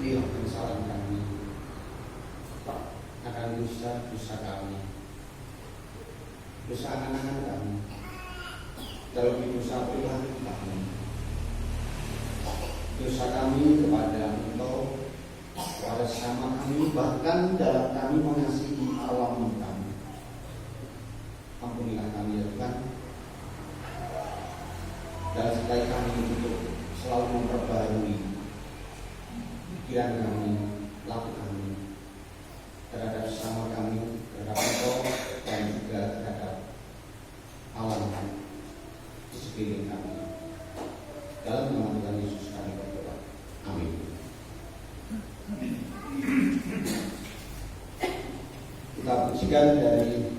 ampunilah kesalahan kami akan dosa kami, dosa anak-anak kami, terlebih dosa pribadi kami, dosa kami kepada Engkau, kepada sesama kami, bahkan dalam kami mengasihi alam kami. Ampunilah kami ya Tuhan, dan sekali kami untuk selalu memperbarui pikiran kami, laku kami terhadap sesama kami, terhadap Engkau, dan juga terhadap alam di sekeliling kami. Dalam nama Tuhan Yesus kami berdoa. Amin. Kita pujikan dari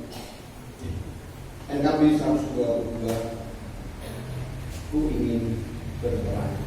NKB 122, Ku ingin berperan.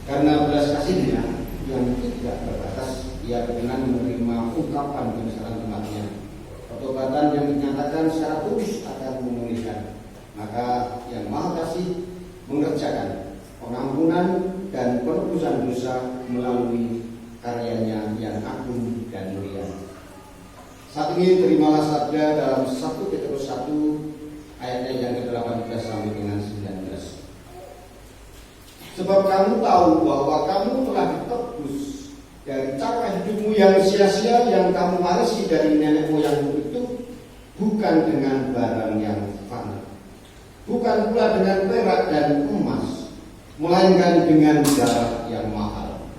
Karena belas kasihnya yang tidak terbatas, ia berkenan menerima ungkapan penyesalan umatnya. Pertobatan yang dinyatakan secara tulus akan memulihkan. Maka yang Maha Kasih mengerjakan pengampunan dan penebusan dosa melalui karyanya yang agung dan mulia. Saat ini terimalah sabda dalam 1 Petrus 1 ayatnya yang ke-18 sampai dengan 19. Sebab kamu tahu bahwa kamu telah ditebus dari cara hidupmu yang sia-sia yang kamu warisi dari nenek moyangmu itu, bukan dengan barang yang fana, bukan pula dengan perak dan emas, melainkan dengan darah yang mahal,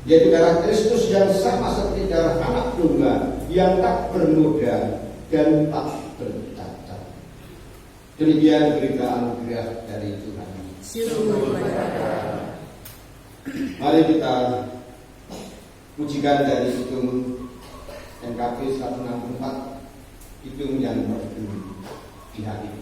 yaitu darah Kristus yang sama seperti darah anak domba yang tak bernoda dan tak bercacat. Demikian berita anugerah dari Tuhan. Mari kita pujikan dari Kidung NKB 164, Kidung yang merdu di hati.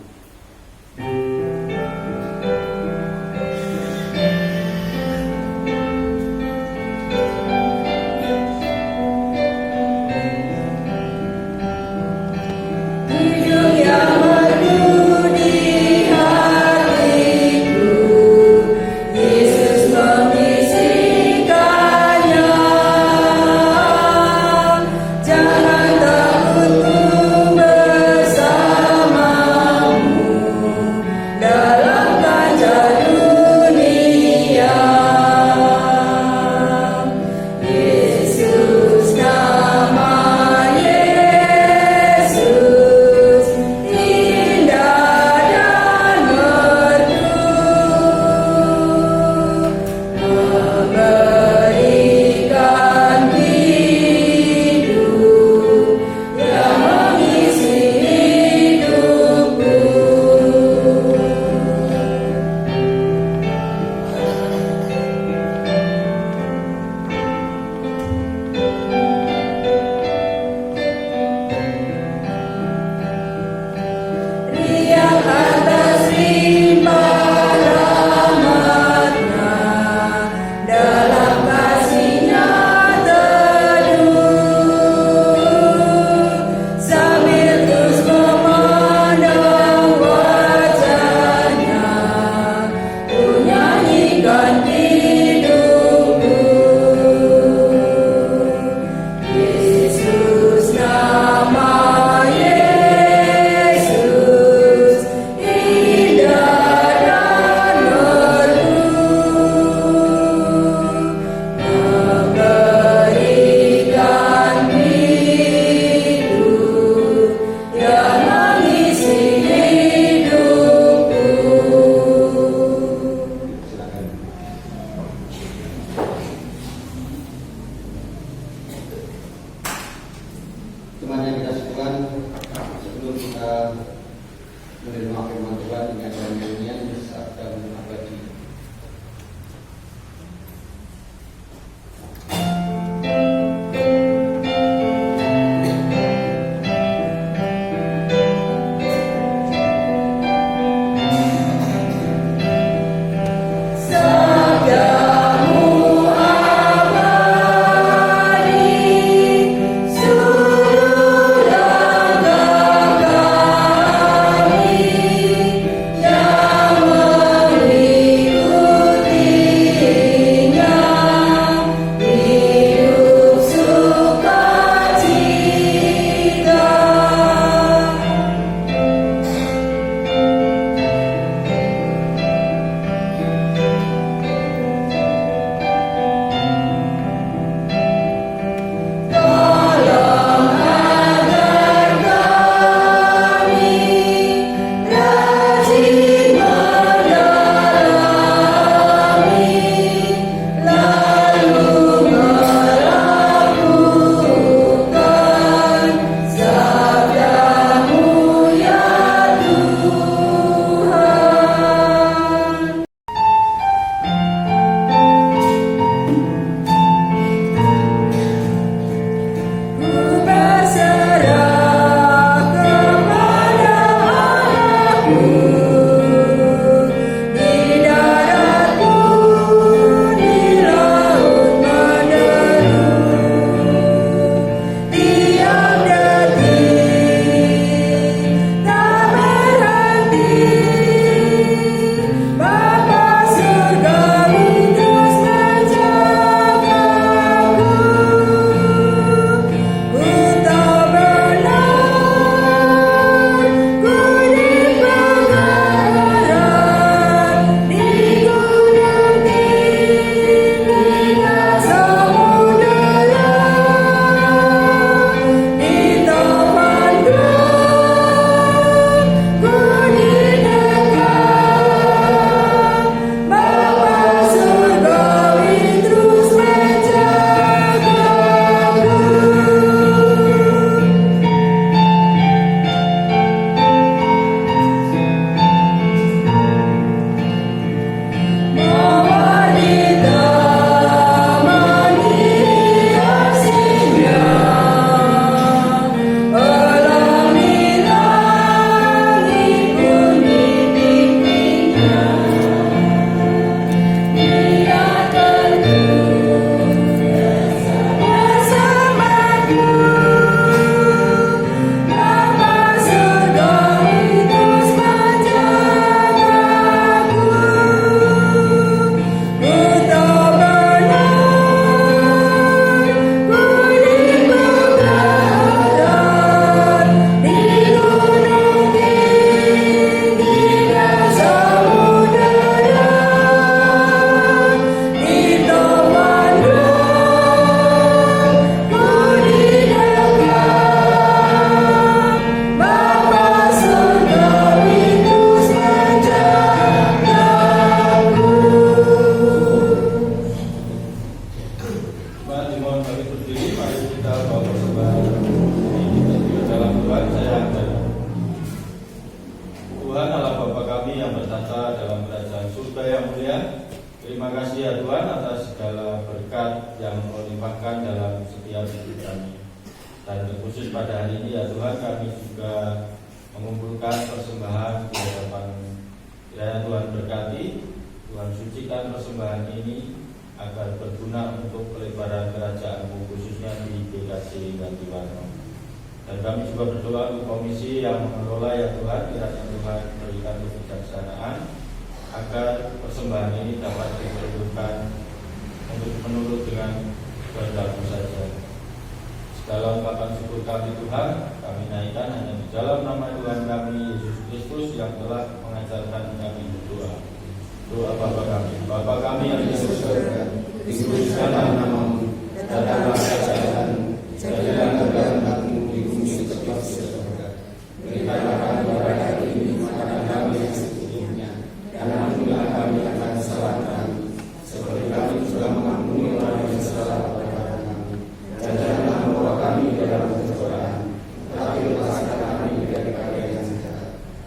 Kidung yang merdu di hati.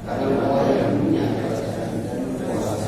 Karena Allah yang punya kerajaan dan kuasa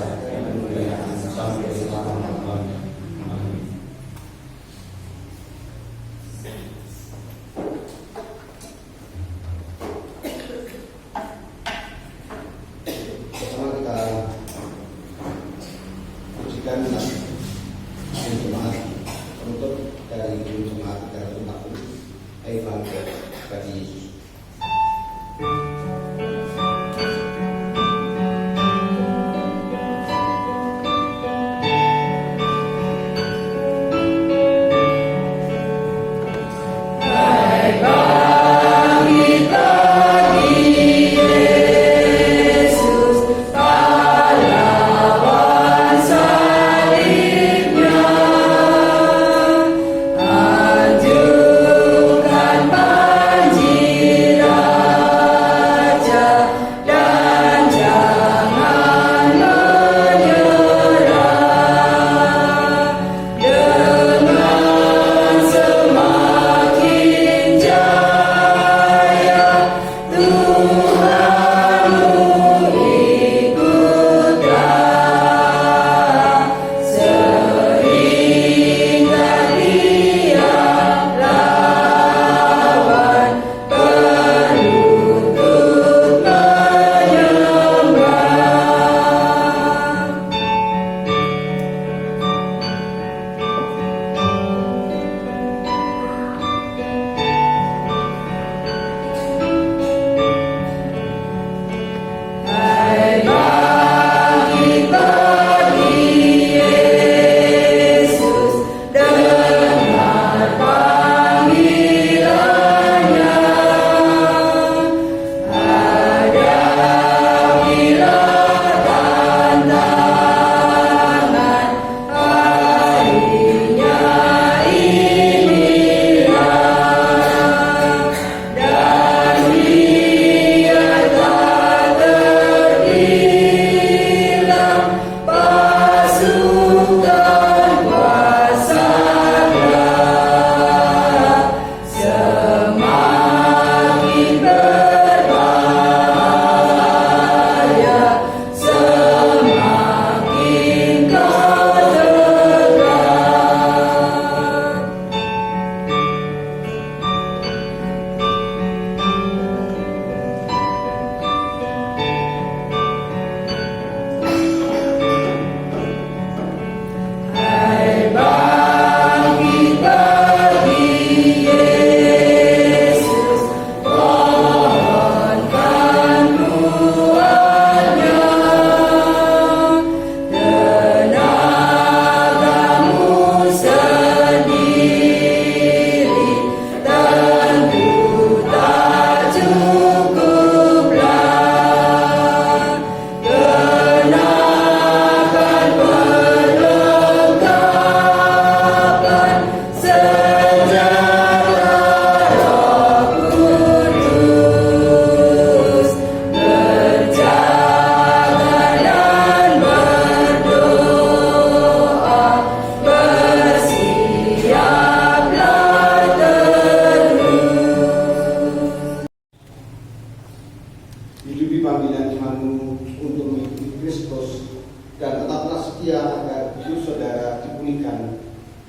dan tetaplah setia agar hidup saudara dipulihkan,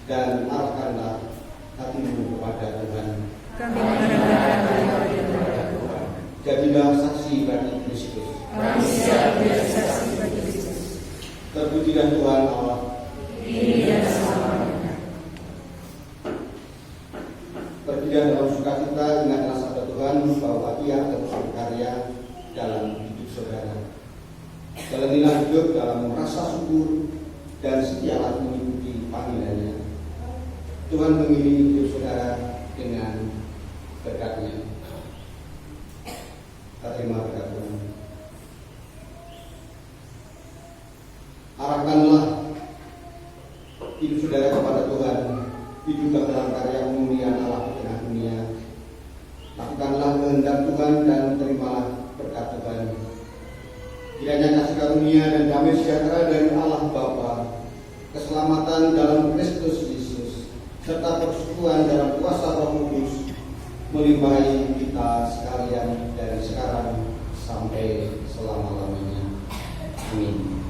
dan arahkanlah hatimu kepada Tuhan. Kami mengharapkan kepada Tuhan. Jadilah saksi bagi Kristus. Kami siap menjadi saksi bagi Kristus. Terpujilah Tuhan Allah. Ini dan selamanya. Berpindah dalam sukacita, ingatlah sabda Tuhan bahwa Ia terus berkarya dalam hidup saudara. Jalanilah hidup dalam rasa syukur dan setialah mengikuti panggilannya. Tuhan mengiringi hidup saudara dengan berkat-Nya. Kita terima berkat Tuhan. Arahkanlah hidup saudara kepada Tuhan. Hiduplah dalam karya kemuliaan Allah di tengah dunia. Lakukanlah kehendak Tuhan dan terimalah berkat Tuhan. Kiranya kasih karunia dan damai sejahtera dari Allah Bapa, keselamatan dalam Kristus Yesus, serta persekutuan dalam kuasa Roh Kudus melimpahi kita sekalian dari sekarang sampai selama-lamanya. Amin.